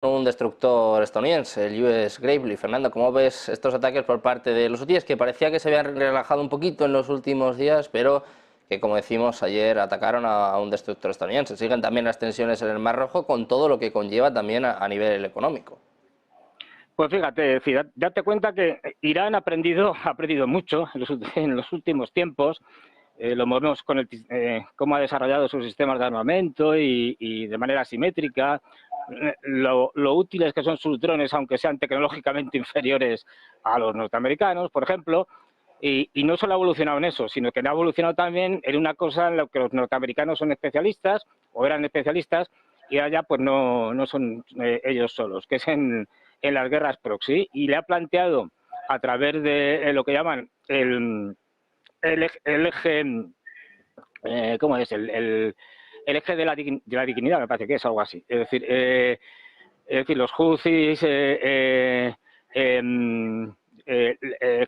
un destructor estadounidense, el US Gravely. Fernando, ¿cómo ves estos ataques por parte de los hutíes, que parecía que se habían relajado un poquito en los últimos días, pero que, como decimos ayer, atacaron a un destructor estadounidense? Siguen también las tensiones en el Mar Rojo, con todo lo que conlleva también a nivel económico. Pues fíjate, es decir, date cuenta que Irán ha aprendido mucho en los últimos tiempos. Lo movemos con cómo ha desarrollado sus sistemas de armamento y de manera asimétrica. Lo útiles que son sus drones, aunque sean tecnológicamente inferiores a los norteamericanos, por ejemplo. Y no solo ha evolucionado en eso, sino que ha evolucionado también en una cosa en la que los norteamericanos son especialistas, o eran especialistas, y allá pues no son ellos solos, que es en las guerras proxy. Y le ha planteado a través de lo que llaman el eje, ¿cómo es? El eje de la dignidad, me parece que es algo así. Es decir, los Houthis,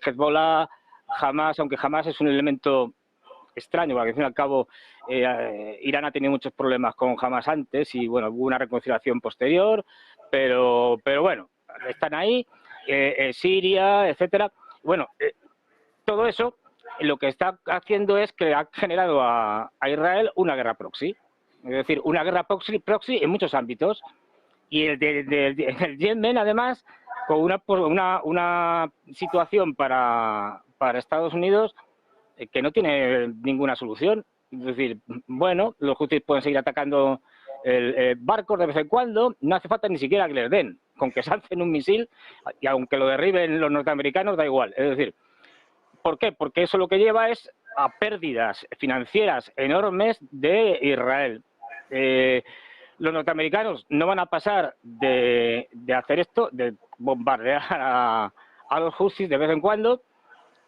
Hezbollah, Hamas, aunque Hamas es un elemento extraño, porque al fin y al cabo Irán ha tenido muchos problemas con Hamas antes y bueno, hubo una reconciliación posterior, pero bueno, están ahí, Siria, etcétera. Bueno, todo eso lo que está haciendo es que ha generado a Israel una guerra proxy, es decir, una guerra proxy en muchos ámbitos. Y el Yemen, además, con una situación para Estados Unidos que no tiene ninguna solución. Es decir, bueno, los hutis pueden seguir atacando barcos de vez en cuando, no hace falta ni siquiera que les den, con que salten un misil, y aunque lo derriben los norteamericanos, da igual. Es decir, ¿por qué? Porque eso lo que lleva es a pérdidas financieras enormes de Israel. Los norteamericanos no van a pasar de hacer esto, de bombardear a los Houthis de vez en cuando,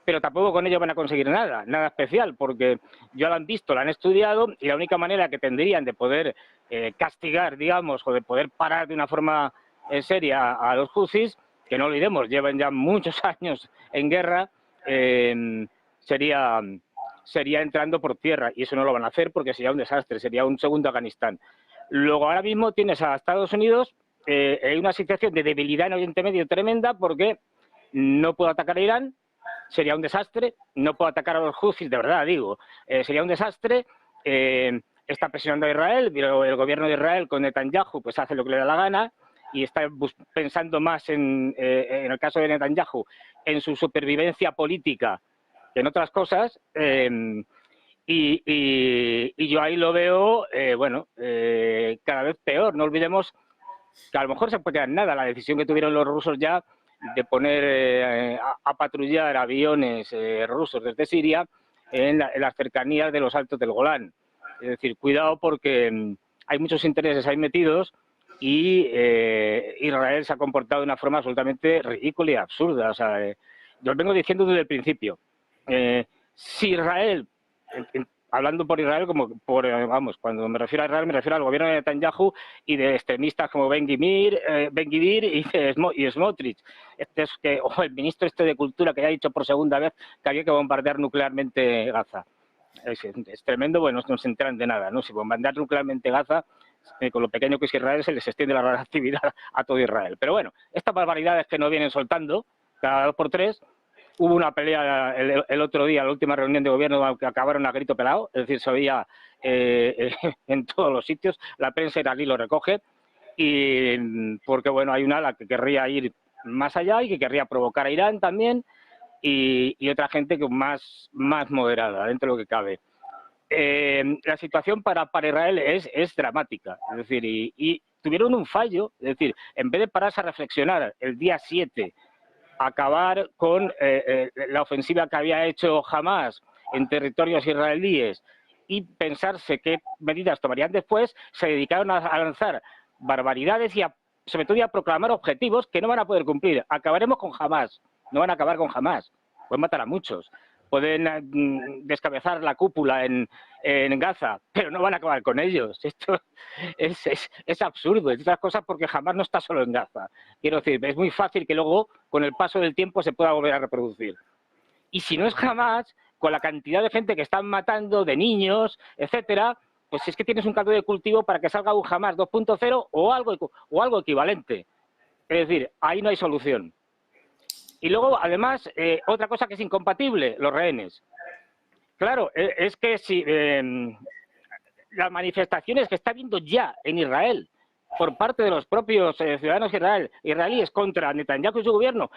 pero tampoco con ello van a conseguir nada especial, porque ya lo han visto, lo han estudiado, y la única manera que tendrían de poder castigar, digamos, o de poder parar de una forma seria a los Houthis, que no olvidemos, llevan ya muchos años en guerra, sería entrando por tierra, y eso no lo van a hacer porque sería un desastre, sería un segundo Afganistán. Luego, ahora mismo tienes a Estados Unidos en una situación de debilidad en Oriente Medio tremenda, porque no puede atacar a Irán, sería un desastre, no puede atacar a los Houthis, de verdad digo, sería un desastre, está presionando a Israel, pero el gobierno de Israel con Netanyahu pues hace lo que le da la gana, y está pensando más en el caso de Netanyahu, en su supervivencia política que en otras cosas, y yo ahí lo veo, cada vez peor. No olvidemos que a lo mejor se puede quedar nada la decisión que tuvieron los rusos ya de poner a patrullar aviones rusos desde Siria en las cercanías de los Altos del Golán. Es decir, cuidado, porque hay muchos intereses ahí metidos, y Israel se ha comportado de una forma absolutamente ridícula y absurda. O sea, yo lo vengo diciendo desde el principio. Si Israel, hablando por Israel, vamos, cuando me refiero a Israel me refiero al gobierno de Netanyahu y de extremistas como Ben-Gvir y Smotrich, o el ministro de Cultura, que ya ha dicho por segunda vez que había que bombardear nuclearmente Gaza. Es tremendo, bueno, no se enteran de nada, ¿no? Si bombardear nuclearmente Gaza, con lo pequeño que es Israel, se les extiende la radioactividad a todo Israel. Pero bueno, estas barbaridades que nos vienen soltando cada 2 por 3. Hubo una pelea el otro día, la última reunión de gobierno, que acabaron a grito pelado, es decir, se oía en todos los sitios, la prensa iraní lo recoge, y porque bueno, hay una ala que querría ir más allá y que querría provocar a Irán también, y otra gente que más moderada, dentro de lo que cabe. La situación para Israel es dramática, es decir, y tuvieron un fallo, es decir, en vez de pararse a reflexionar el día 7, acabar con la ofensiva que había hecho Hamas en territorios israelíes y pensarse qué medidas tomarían después, se dedicaron a lanzar barbaridades y sobre todo a proclamar objetivos que no van a poder cumplir. Acabaremos con Hamas, no van a acabar con Hamas, pueden matar a muchos, pueden descabezar la cúpula en Gaza, pero no van a acabar con ellos. Esto es absurdo, entre otras cosas porque Hamas no está solo en Gaza. Quiero decir, es muy fácil que luego, con el paso del tiempo, se pueda volver a reproducir. Y si no es Hamas, con la cantidad de gente que están matando, de niños, etcétera, pues si es que tienes un caldo de cultivo para que salga un Hamas 2.0 o algo equivalente. Es decir, ahí no hay solución. Y luego, además, otra cosa que es incompatible, los rehenes. Claro, es que si las manifestaciones que está habiendo ya en Israel por parte de los propios ciudadanos israelíes contra Netanyahu y su gobierno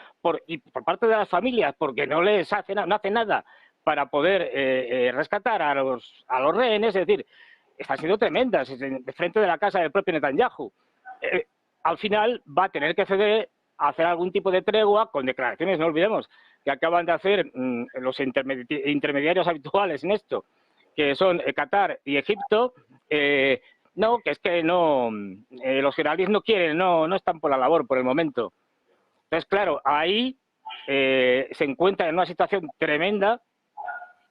y por parte de las familias porque no hacen nada para poder rescatar a los rehenes, es decir, están siendo tremendas de frente de la casa del propio Netanyahu. Al final va a tener que ceder a hacer algún tipo de tregua con declaraciones, no olvidemos, que acaban de hacer los intermediarios habituales en esto, que son Qatar y Egipto. No, que es que no, los israelíes no quieren, no están por la labor por el momento. Entonces, claro, ahí se encuentra en una situación tremenda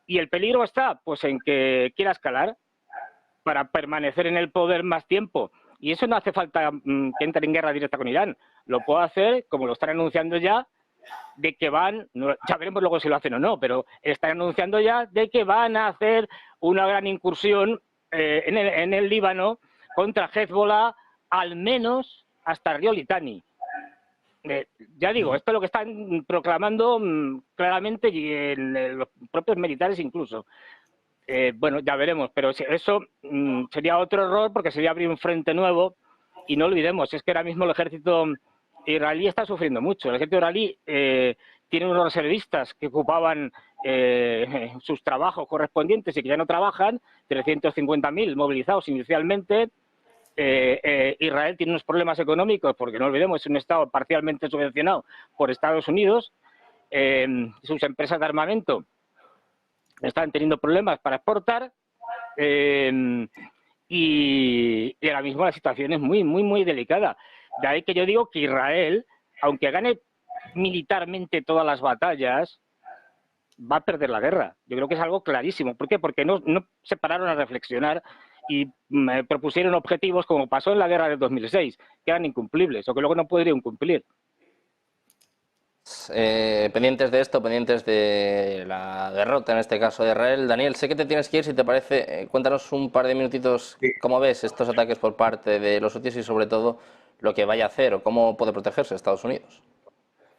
y el peligro está pues en que quiera escalar para permanecer en el poder más tiempo. Y eso no hace falta que entre en guerra directa con Irán. Lo puede hacer, como lo están anunciando ya, de que ya veremos luego si lo hacen o no, pero están anunciando ya de que van a hacer una gran incursión en el Líbano contra Hezbollah, al menos hasta Río Litani. Ya digo, esto es lo que están proclamando claramente y en los propios militares incluso. Bueno, ya veremos, pero eso sería otro error porque sería abrir un frente nuevo y no olvidemos, es que ahora mismo el ejército israelí está sufriendo mucho. El ejército israelí tiene unos reservistas que ocupaban sus trabajos correspondientes y que ya no trabajan, 350.000 movilizados inicialmente. Israel tiene unos problemas económicos porque no olvidemos, es un estado parcialmente subvencionado por Estados Unidos. Sus empresas de armamento están teniendo problemas para exportar y ahora mismo la situación es muy delicada. De ahí que yo digo que Israel, aunque gane militarmente todas las batallas, va a perder la guerra. Yo creo que es algo clarísimo. ¿Por qué? Porque no se pararon a reflexionar y propusieron objetivos como pasó en la guerra del 2006, que eran incumplibles o que luego no podrían cumplir. Pendientes de esto, pendientes de la derrota, en este caso de Israel. Daniel, sé que te tienes que ir, si te parece, cuéntanos un par de minutitos cómo ves estos ataques por parte de los hutíes y sobre todo lo que vaya a hacer o cómo puede protegerse Estados Unidos.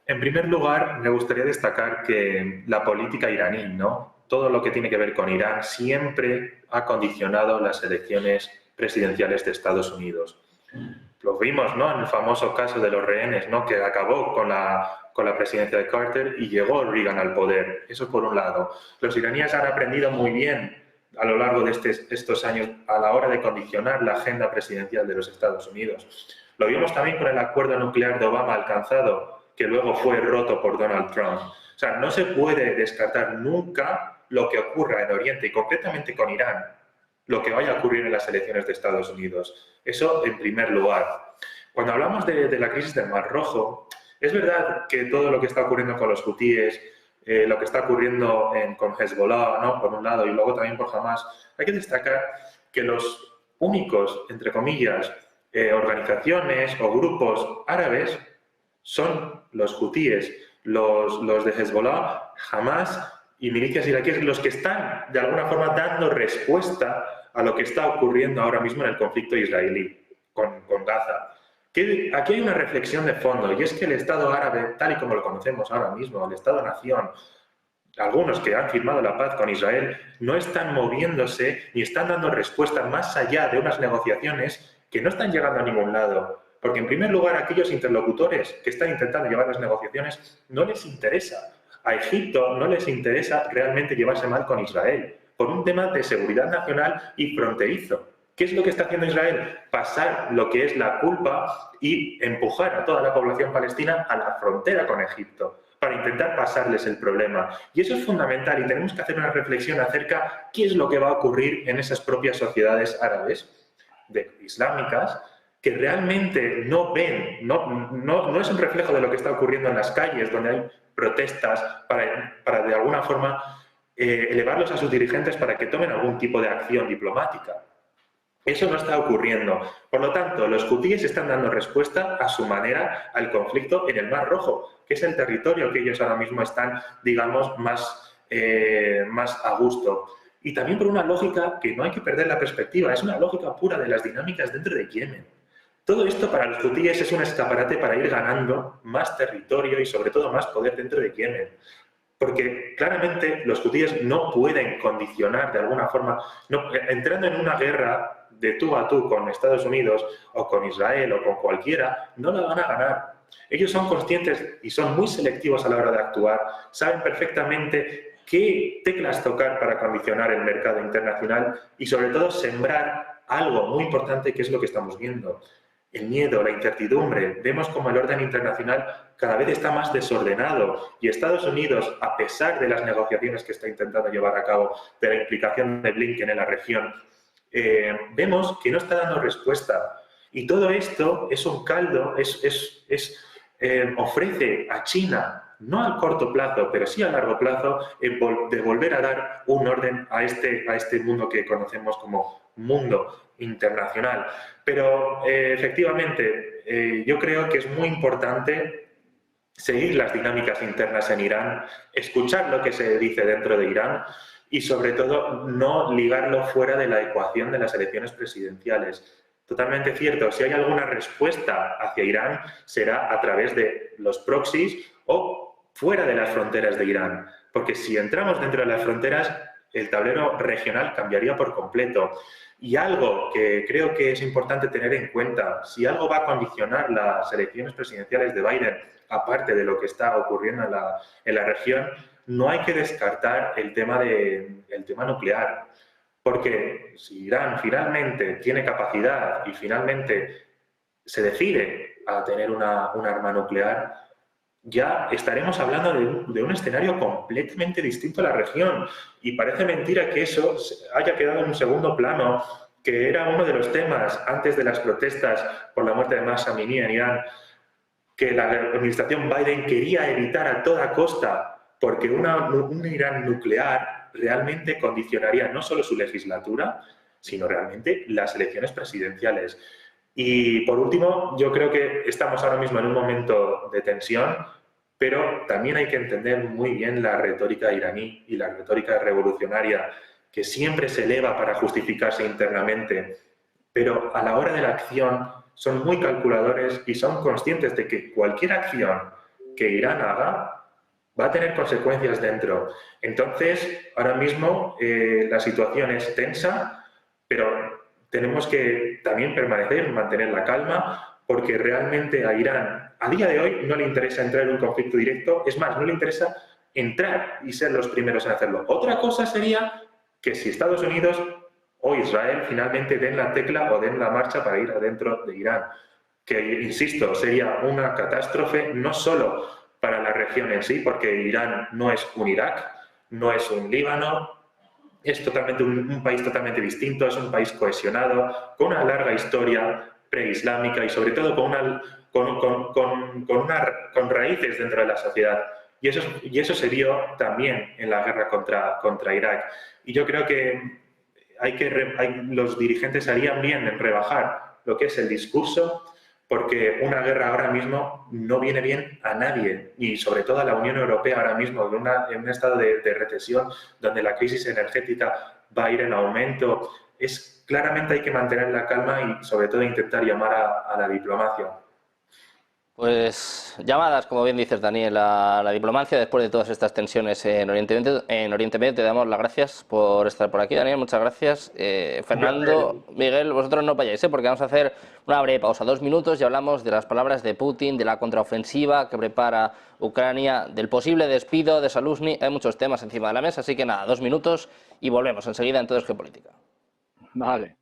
En primer lugar, me gustaría destacar que la política iraní, ¿no? Todo lo que tiene que ver con Irán siempre ha condicionado las elecciones presidenciales de Estados Unidos. Lo vimos, ¿no?, en el famoso caso de los rehenes, ¿no?, que acabó con la presidencia de Carter y llegó Reagan al poder. Eso por un lado. Los iraníes han aprendido muy bien a lo largo de estos años a la hora de condicionar la agenda presidencial de los Estados Unidos. Lo vimos también con el acuerdo nuclear de Obama alcanzado, que luego fue roto por Donald Trump. O sea, no se puede descartar nunca lo que ocurra en Oriente y concretamente con Irán, lo que vaya a ocurrir en las elecciones de Estados Unidos. Eso en primer lugar. Cuando hablamos de la crisis del Mar Rojo, es verdad que todo lo que está ocurriendo con los hutíes, lo que está ocurriendo con Hezbollah, ¿no?, por un lado, y luego también por Hamas, hay que destacar que los únicos, entre comillas, organizaciones o grupos árabes son los hutíes, los de Hezbollah, Hamas y milicias iraquíes, los que están de alguna forma dando respuesta a lo que está ocurriendo ahora mismo en el conflicto israelí con Gaza. Aquí hay una reflexión de fondo, y es que el Estado árabe, tal y como lo conocemos ahora mismo, el Estado-nación, algunos que han firmado la paz con Israel, no están moviéndose ni están dando respuesta más allá de unas negociaciones que no están llegando a ningún lado. Porque, en primer lugar, aquellos interlocutores que están intentando llevar las negociaciones no les interesa. A Egipto no les interesa realmente llevarse mal con Israel, por un tema de seguridad nacional y fronterizo. ¿Qué es lo que está haciendo Israel? Pasar lo que es la culpa y empujar a toda la población palestina a la frontera con Egipto para intentar pasarles el problema. Y eso es fundamental y tenemos que hacer una reflexión acerca de qué es lo que va a ocurrir en esas propias sociedades árabes, islámicas, que realmente no ven, no es un reflejo de lo que está ocurriendo en las calles, donde hay protestas para de alguna forma elevarlos a sus dirigentes para que tomen algún tipo de acción diplomática. Eso no está ocurriendo. Por lo tanto, los hutíes están dando respuesta a su manera al conflicto en el Mar Rojo, que es el territorio que ellos ahora mismo están, digamos, más a gusto. y también por una lógica que no hay que perder la perspectiva, es una lógica pura de las dinámicas dentro de Yemen. Todo esto para los hutíes es un escaparate para ir ganando más territorio y sobre todo más poder dentro de Yemen. Porque claramente los hutíes no pueden condicionar de alguna forma, entrando en una guerra de tú a tú con Estados Unidos o con Israel o con cualquiera, no la van a ganar. Ellos son conscientes y son muy selectivos a la hora de actuar, saben perfectamente qué teclas tocar para condicionar el mercado internacional y sobre todo sembrar algo muy importante que es lo que estamos viendo. El miedo, la incertidumbre. Vemos como el orden internacional cada vez está más desordenado y Estados Unidos, a pesar de las negociaciones que está intentando llevar a cabo, de la implicación de Blinken en la región, vemos que no está dando respuesta. Y todo esto es un caldo, ofrece a China, no al corto plazo, pero sí a largo plazo, de volver a dar un orden a este mundo que conocemos como mundo internacional. Pero efectivamente, yo creo que es muy importante seguir las dinámicas internas en Irán, escuchar lo que se dice dentro de Irán y sobre todo no ligarlo fuera de la ecuación de las elecciones presidenciales. Totalmente cierto, si hay alguna respuesta hacia Irán será a través de los proxies o fuera de las fronteras de Irán, porque si entramos dentro de las fronteras el tablero regional cambiaría por completo. Y algo que creo que es importante tener en cuenta, si algo va a condicionar las elecciones presidenciales de Biden, aparte de lo que está ocurriendo en la región, no hay que descartar el tema nuclear. Porque si Irán finalmente tiene capacidad y finalmente se decide a tener un arma nuclear, ya estaremos hablando de un escenario completamente distinto a la región. Y parece mentira que eso haya quedado en un segundo plano, que era uno de los temas antes de las protestas por la muerte de Mahsa Amini en Irán, que la administración Biden quería evitar a toda costa, porque un Irán nuclear realmente condicionaría no solo su legislatura, sino realmente las elecciones presidenciales. Y por último, yo creo que estamos ahora mismo en un momento de tensión, pero también hay que entender muy bien la retórica iraní y la retórica revolucionaria, que siempre se eleva para justificarse internamente, pero a la hora de la acción son muy calculadores y son conscientes de que cualquier acción que Irán haga va a tener consecuencias dentro. Entonces, ahora mismo la situación es tensa, pero tenemos que también permanecer, mantener la calma, porque realmente a Irán, a día de hoy, no le interesa entrar en un conflicto directo, es más, no le interesa entrar y ser los primeros en hacerlo. Otra cosa sería que si Estados Unidos o Israel finalmente den la tecla o den la marcha para ir adentro de Irán, que, insisto, sería una catástrofe no solo para la región en sí, porque Irán no es un Irak, no es un Líbano, es totalmente un país totalmente distinto, es un país cohesionado, con una larga historia preislámica y sobre todo con raíces dentro de la sociedad. Y eso se vio también en la guerra contra Irak. Y yo creo que los dirigentes harían bien en rebajar lo que es el discurso, porque una guerra ahora mismo no viene bien a nadie, y sobre todo a la Unión Europea ahora mismo, en un estado de recesión, donde la crisis energética va a ir en aumento. Claramente hay que mantener la calma y sobre todo intentar llamar a la diplomacia. Pues llamadas, como bien dices, Daniel, a la diplomacia después de todas estas tensiones en Oriente Medio. Te damos las gracias por estar por aquí, Daniel, muchas gracias. Fernando, Miguel, vosotros no vayáis, porque vamos a hacer una breve pausa, 2 minutos, y hablamos de las palabras de Putin, de la contraofensiva que prepara Ucrania, del posible despido de Zaluzny. Hay muchos temas encima de la mesa, así que nada, 2 minutos y volvemos enseguida en Todo es Geopolítica. Vale.